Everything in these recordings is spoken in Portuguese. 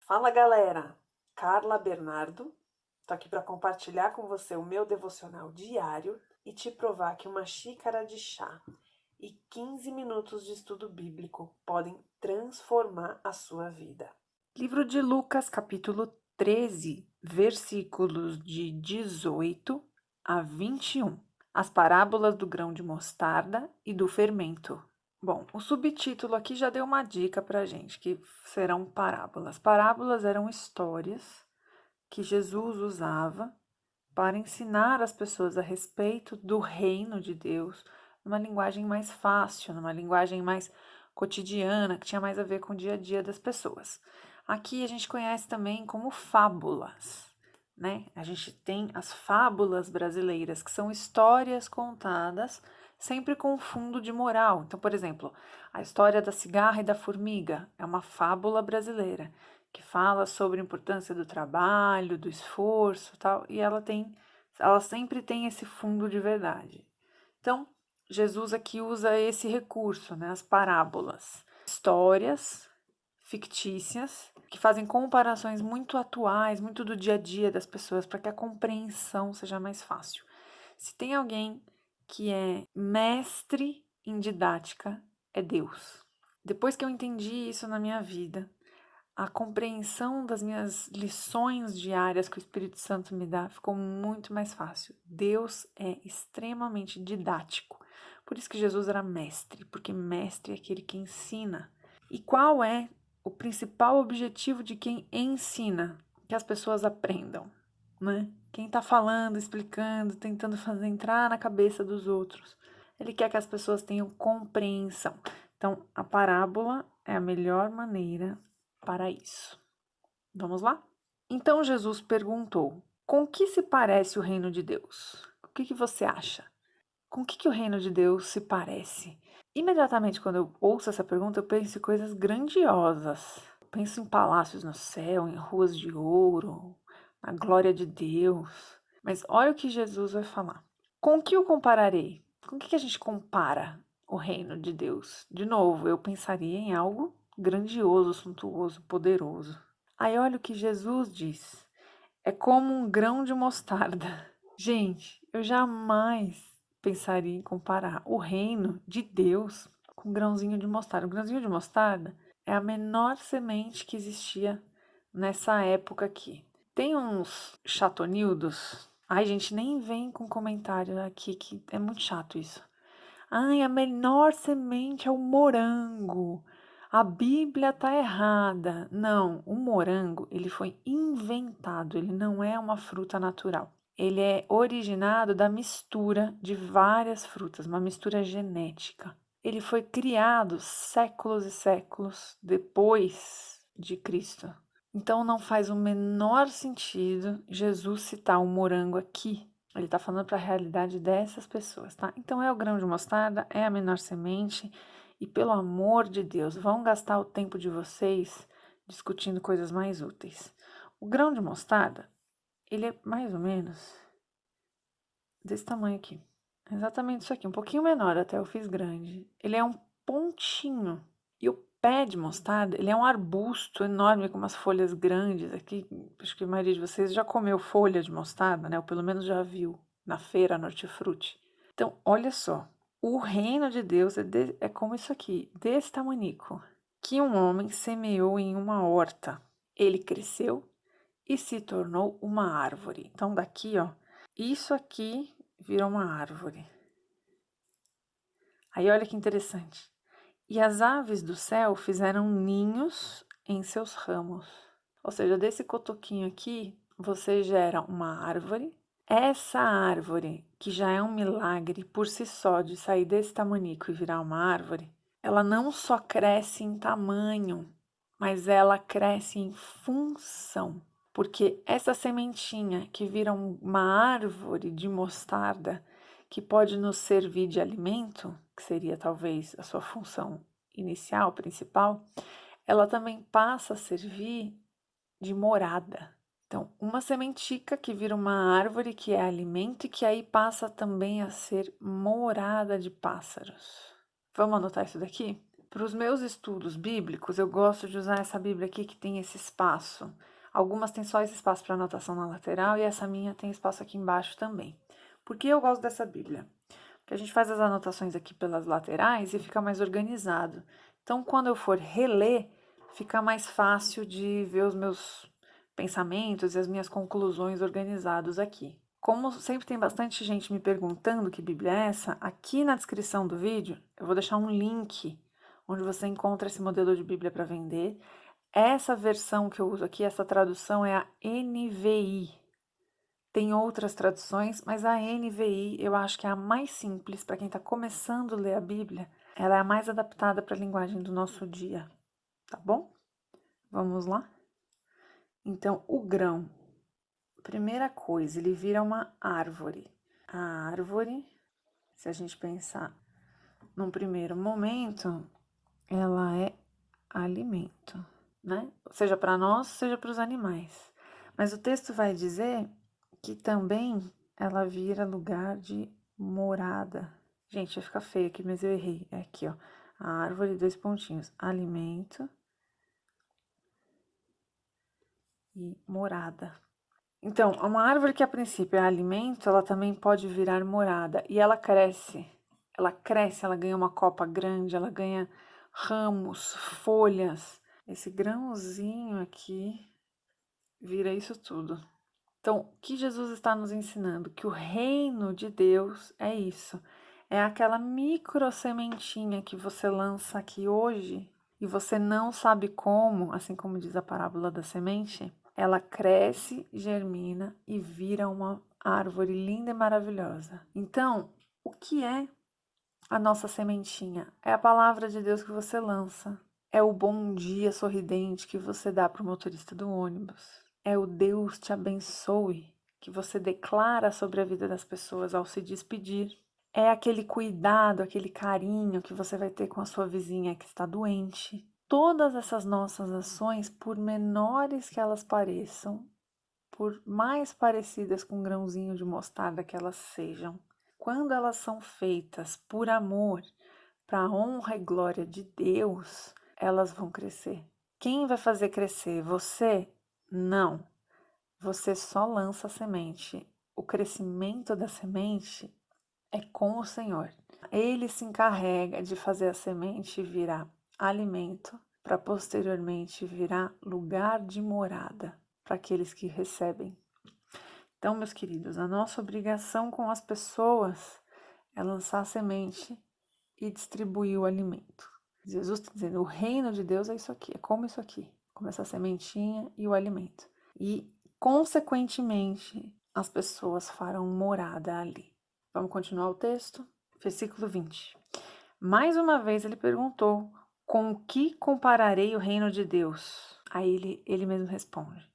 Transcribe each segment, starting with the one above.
Fala galera, Carla Bernardo, tô aqui para compartilhar com você o meu devocional diário e te provar que uma xícara de chá e 15 minutos de estudo bíblico podem transformar a sua vida. Livro de Lucas, capítulo 13, versículos de 18 a 21. As parábolas do grão de mostarda e do fermento. Bom, o subtítulo aqui já deu uma dica para gente, que serão parábolas. Parábolas eram histórias que Jesus usava para ensinar as pessoas a respeito do reino de Deus, numa linguagem mais fácil, numa linguagem mais cotidiana, que tinha mais a ver com o dia a dia das pessoas. Aqui a gente conhece também como fábulas, né? A gente tem as fábulas brasileiras, que são histórias contadas sempre com fundo de moral. Então, por exemplo, a história da cigarra e da formiga é uma fábula brasileira que fala sobre a importância do trabalho, do esforço, tal, e ela sempre tem esse fundo de verdade. Então, Jesus aqui usa esse recurso, né, as parábolas, histórias fictícias que fazem comparações muito atuais, muito do dia a dia das pessoas, para que a compreensão seja mais fácil. Se tem alguém que é mestre em didática, é Deus. Depois que eu entendi isso na minha vida, a compreensão das minhas lições diárias que o Espírito Santo me dá ficou muito mais fácil. Deus é extremamente didático. Por isso que Jesus era mestre, porque mestre é aquele que ensina. E qual é o principal objetivo de quem ensina? Que as pessoas aprendam, né? Quem está falando, explicando, tentando fazer entrar na cabeça dos outros. Ele quer que as pessoas tenham compreensão. Então, a parábola é a melhor maneira para isso. Vamos lá? Então Jesus perguntou: com que se parece o reino de Deus? O que você acha? Com que o reino de Deus se parece? Imediatamente, quando eu ouço essa pergunta, eu penso em coisas grandiosas. Eu penso em palácios no céu, em ruas de ouro, na glória de Deus. Mas olha o que Jesus vai falar. Com que o compararei? Com que a gente compara o reino de Deus? De novo, eu pensaria em algo grandioso, suntuoso, poderoso. Aí olha o que Jesus diz. É como um grão de mostarda. Gente, eu jamais pensaria em comparar o reino de Deus com um grãozinho de mostarda. O grãozinho de mostarda é a menor semente que existia nessa época aqui. Tem uns chatonildos. Ai, gente, nem vem com comentário aqui, que é muito chato isso. Ai, a menor semente é o morango. A Bíblia tá errada. Não, o morango, ele foi inventado, ele não é uma fruta natural. Ele é originado da mistura de várias frutas, uma mistura genética. Ele foi criado séculos e séculos depois de Cristo. Então não faz o menor sentido Jesus citar o morango aqui. Ele está falando para a realidade dessas pessoas, tá? Então é o grão de mostarda, é a menor semente, e pelo amor de Deus, vão gastar o tempo de vocês discutindo coisas mais úteis. O grão de mostarda, ele é mais ou menos desse tamanho aqui. Exatamente isso aqui, um pouquinho menor, até eu fiz grande. Ele é um pontinho. E o pé de mostarda, ele é um arbusto enorme com umas folhas grandes aqui. Acho que a maioria de vocês já comeu folha de mostarda, né? Ou pelo menos já viu na feira, no hortifruti. Então, olha só. O reino de Deus é como isso aqui, desse tamanico, que um homem semeou em uma horta. Ele cresceu e se tornou uma árvore. Então, daqui, ó, isso aqui virou uma árvore. Aí, olha que interessante. E as aves do céu fizeram ninhos em seus ramos. Ou seja, desse cotoquinho aqui, você gera uma árvore. Essa árvore, que já é um milagre por si só de sair desse tamanico e virar uma árvore, ela não só cresce em tamanho, mas ela cresce em função. Porque essa sementinha que vira uma árvore de mostarda, que pode nos servir de alimento, que seria talvez a sua função inicial, principal, ela também passa a servir de morada. Então, uma sementica que vira uma árvore que é alimento e que aí passa também a ser morada de pássaros. Vamos anotar isso daqui? Para os meus estudos bíblicos, eu gosto de usar essa Bíblia aqui que tem esse espaço. Algumas têm só esse espaço para anotação na lateral e essa minha tem espaço aqui embaixo também. Por que eu gosto dessa Bíblia? Porque a gente faz as anotações aqui pelas laterais e fica mais organizado. Então, quando eu for reler, fica mais fácil de ver os meus pensamentos e as minhas conclusões organizados aqui. Como sempre tem bastante gente me perguntando que Bíblia é essa, aqui na descrição do vídeo eu vou deixar um link onde você encontra esse modelo de Bíblia para vender. Essa versão que eu uso aqui, essa tradução é a NVI. Tem outras traduções, mas a NVI eu acho que é a mais simples para quem está começando a ler a Bíblia. Ela é a mais adaptada para a linguagem do nosso dia, tá bom? Vamos lá? Então, o grão. Primeira coisa, ele vira uma árvore. A árvore, se a gente pensar num primeiro momento, ela é alimento, né? Seja para nós, seja para os animais. Mas o texto vai dizer que também ela vira lugar de morada. Gente, vai ficar feio aqui, mas eu errei. É aqui, ó. A árvore, 2 pontinhos. Alimento e morada. Então, uma árvore que a princípio é alimento, ela também pode virar morada. E ela cresce. Ela cresce, ela ganha uma copa grande, ela ganha ramos, folhas. Esse grãozinho aqui vira isso tudo. Então, o que Jesus está nos ensinando? Que o reino de Deus é isso. É aquela micro sementinha que você lança aqui hoje e você não sabe como, assim como diz a parábola da semente, ela cresce, germina e vira uma árvore linda e maravilhosa. Então, o que é a nossa sementinha? É a palavra de Deus que você lança. É o bom dia sorridente que você dá para o motorista do ônibus. É o Deus te abençoe que você declara sobre a vida das pessoas ao se despedir. É aquele cuidado, aquele carinho que você vai ter com a sua vizinha que está doente. Todas essas nossas ações, por menores que elas pareçam, por mais parecidas com um grãozinho de mostarda que elas sejam, quando elas são feitas por amor, para a honra e glória de Deus, elas vão crescer. Quem vai fazer crescer? Você? Não. Você só lança a semente. O crescimento da semente é com o Senhor. Ele se encarrega de fazer a semente virar alimento para posteriormente virar lugar de morada para aqueles que recebem. Então, meus queridos, a nossa obrigação com as pessoas é lançar a semente e distribuir o alimento. Jesus está dizendo, o reino de Deus é isso aqui, é como isso aqui, como essa sementinha e o alimento. E, consequentemente, as pessoas farão morada ali. Vamos continuar o texto? Versículo 20. Mais uma vez ele perguntou, com o que compararei o reino de Deus? Aí ele mesmo responde.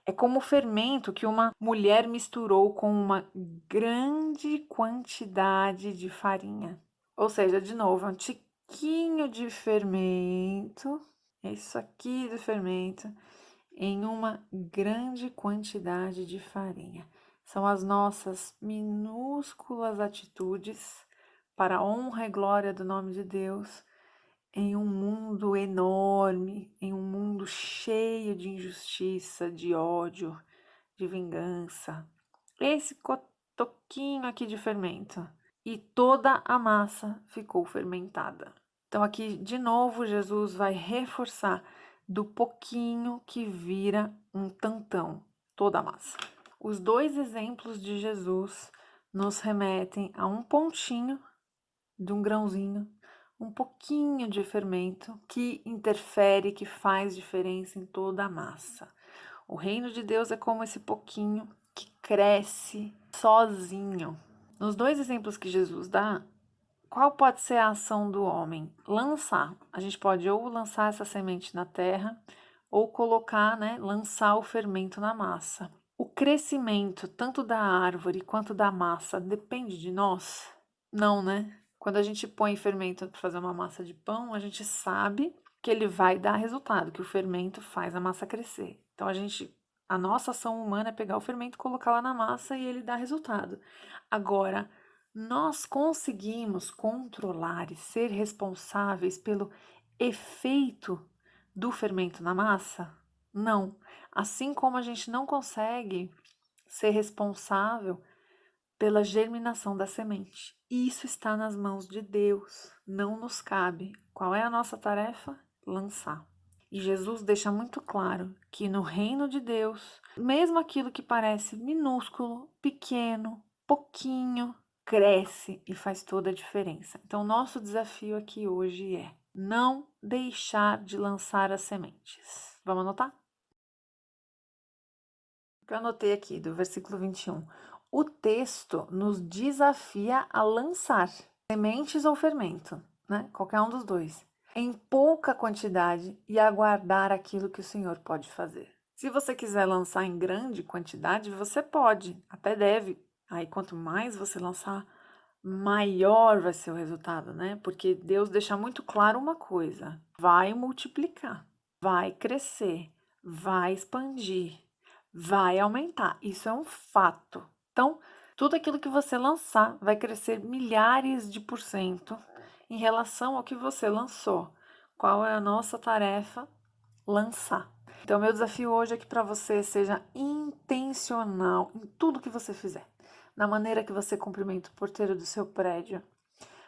É como o fermento que uma mulher misturou com uma grande quantidade de farinha. Ou seja, de novo, é um tiquinho de fermento, é isso aqui de fermento, em uma grande quantidade de farinha. São as nossas minúsculas atitudes para a honra e glória do nome de Deus em um mundo enorme, em um mundo cheio de injustiça, de ódio, de vingança. Esse toquinho aqui de fermento. E toda a massa ficou fermentada. Então, aqui de novo, Jesus vai reforçar do pouquinho que vira um tantão, toda a massa. Os dois exemplos de Jesus nos remetem a um pontinho de um grãozinho, um pouquinho de fermento que interfere, que faz diferença em toda a massa. O reino de Deus é como esse pouquinho que cresce sozinho. Nos dois exemplos que Jesus dá, qual pode ser a ação do homem? Lançar. A gente pode ou lançar essa semente na terra, ou colocar, lançar o fermento na massa. O crescimento tanto da árvore quanto da massa depende de nós? Não, né? Quando a gente põe fermento para fazer uma massa de pão, a gente sabe que ele vai dar resultado, que o fermento faz a massa crescer. Então a nossa ação humana é pegar o fermento, colocar lá na massa e ele dá resultado. Agora, Nós conseguimos controlar e ser responsáveis pelo efeito do fermento na massa? Não. Assim como a gente não consegue ser responsável pela germinação da semente. Isso está nas mãos de Deus, não nos cabe. Qual é a nossa tarefa? Lançar. E Jesus deixa muito claro que no reino de Deus, mesmo aquilo que parece minúsculo, pequeno, pouquinho, cresce e faz toda a diferença. Então, nosso desafio aqui hoje é não deixar de lançar as sementes. Vamos anotar? O que eu anotei aqui do versículo 21. O texto nos desafia a lançar sementes ou fermento, né? Qualquer um dos dois, em pouca quantidade e aguardar aquilo que o Senhor pode fazer. Se você quiser lançar em grande quantidade, você pode, até deve. Aí quanto mais você lançar, maior vai ser o resultado, né? Porque Deus deixa muito claro uma coisa: vai multiplicar, vai crescer, vai expandir, vai aumentar. Isso é um fato. Então, tudo aquilo que você lançar vai crescer milhares de % em relação ao que você lançou. Qual é a nossa tarefa? Lançar. Então, meu desafio hoje é que para você seja intencional em tudo que você fizer. Na maneira que você cumprimenta o porteiro do seu prédio,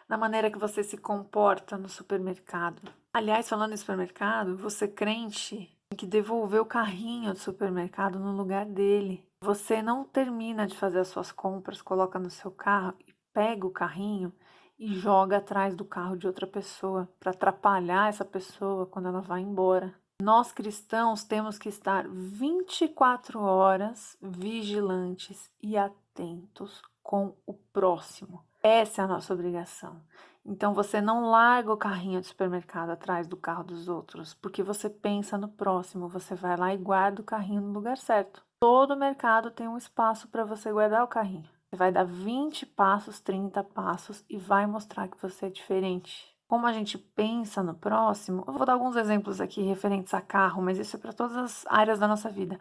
na maneira que você se comporta no supermercado. Aliás, falando em supermercado, você crente tem que devolver o carrinho do supermercado no lugar dele. Você não termina de fazer as suas compras, coloca no seu carro e pega o carrinho e joga atrás do carro de outra pessoa para atrapalhar essa pessoa quando ela vai embora. Nós cristãos temos que estar 24 horas vigilantes e atentos com o próximo. Essa é a nossa obrigação. Então você não larga o carrinho de supermercado atrás do carro dos outros, porque você pensa no próximo, você vai lá e guarda o carrinho no lugar certo. Todo mercado tem um espaço para você guardar o carrinho. Você vai dar 20 passos, 30 passos e vai mostrar que você é diferente. Como a gente pensa no próximo, eu vou dar alguns exemplos aqui referentes a carro, mas isso é para todas as áreas da nossa vida.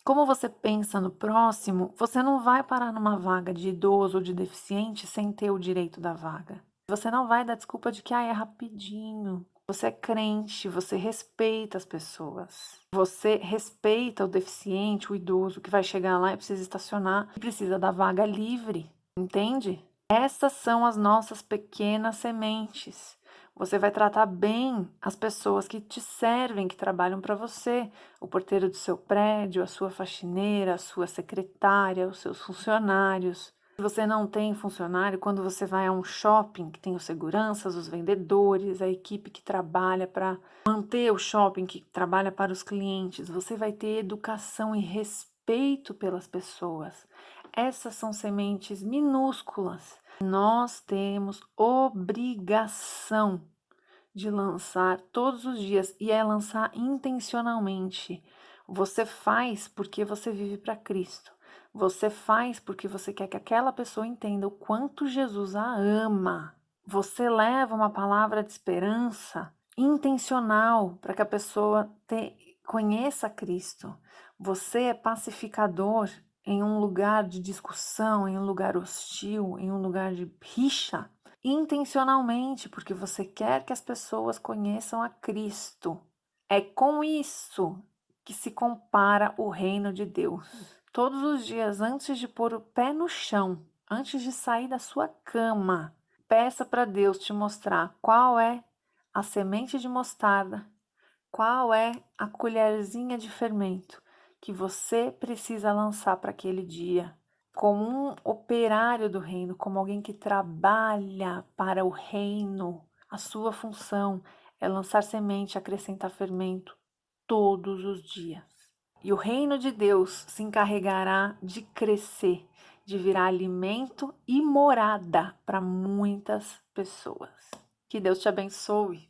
Como você pensa no próximo, você não vai parar numa vaga de idoso ou de deficiente sem ter o direito da vaga. Você não vai dar desculpa de que é rapidinho. Você é crente, você respeita as pessoas. Você respeita o deficiente, o idoso que vai chegar lá e precisa estacionar e precisa da vaga livre, entende? Essas são as nossas pequenas sementes. Você vai tratar bem as pessoas que te servem, que trabalham para você, o porteiro do seu prédio, a sua faxineira, a sua secretária, os seus funcionários. Se você não tem funcionário, quando você vai a um shopping que tem os seguranças, os vendedores, a equipe que trabalha para manter o shopping, que trabalha para os clientes, você vai ter educação e respeito pelas pessoas. Essas são sementes minúsculas. Nós temos obrigação de lançar todos os dias e é lançar intencionalmente. Você faz porque você vive para Cristo. Você faz porque você quer que aquela pessoa entenda o quanto Jesus a ama. Você leva uma palavra de esperança intencional para que a pessoa conheça Cristo. Você é pacificador em um lugar de discussão, em um lugar hostil, em um lugar de rixa, intencionalmente, porque você quer que as pessoas conheçam a Cristo. É com isso que se compara o reino de Deus. Todos os dias, antes de pôr o pé no chão, antes de sair da sua cama, peça para Deus te mostrar qual é a semente de mostarda, qual é a colherzinha de fermento que você precisa lançar para aquele dia. Como um operário do reino, como alguém que trabalha para o reino, a sua função é lançar semente, acrescentar fermento todos os dias. E o reino de Deus se encarregará de crescer, de virar alimento e morada para muitas pessoas. Que Deus te abençoe.